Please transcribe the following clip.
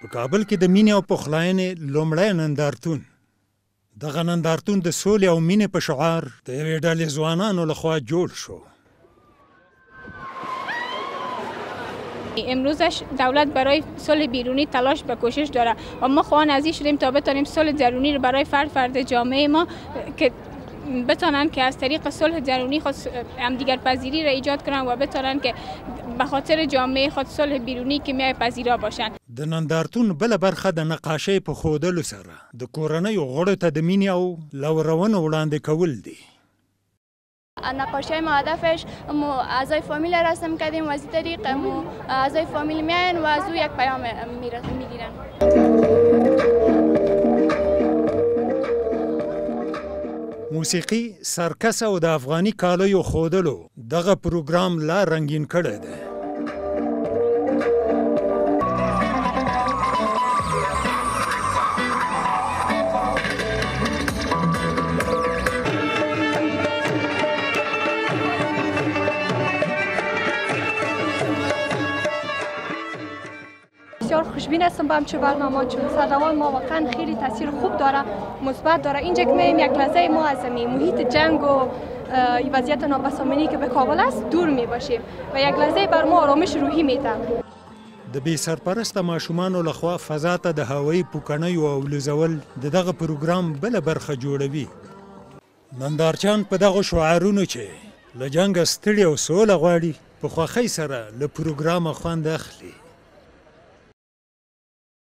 په کابل کې د مینې او پخلاینې لومړی نندارتون. دغه نندارتون د سولې او مینې په شعار د یوې ډلې ځوانانو لخوا جوړ شو. امروزش دولت برای صلح بیرونی تلاش به کوشش داره و ما خواهان از این شدیم تا بتانیم صلح درونی رو برای فرد جامعه ما که بتانن که از طریق صلح درونی خود همدیگر پذیری را ایجاد کنن و بتانن که به خاطر جامعه خود صلح بیرونی که میای پذیرا باشن. د نندارتون بله برخه د نقاشۍ په ښودلو سره د کورنیو غړو ته د مینې او لورونو وړاندې کول دي. نقاشی ما هدفش اعضای فامیل رسم کردیم و از این طریق اعضای فامیل میاین و از او یک پیام میگیرن. موسیقي، سرکس او د افغاني کالیو ښودلو دغه پروګرام لا رنګین کړی دی. بسیار خوشبین هستم با همچون برنامه، چون سردوال ما واقعا خیلی تاثیر خوب داره، مثبت داره. اینجا که میایم یک لحظه ما از محیط جنگ و وضعیت نابسامانی که به کابل است دور میباشیم و یک لحظه بر ما آرامش روحی میده. د بې سرپرسته ماشومانو لخوا فضا ته د هوایي پوکڼیو او لوزول د دغه پروګرام بله برخه جوړوي. نندارچیان په دغو شعارونو چې له جنګه ستړي او سوله غواړي په خوښۍ سره له پروګرامه خوند اخلي.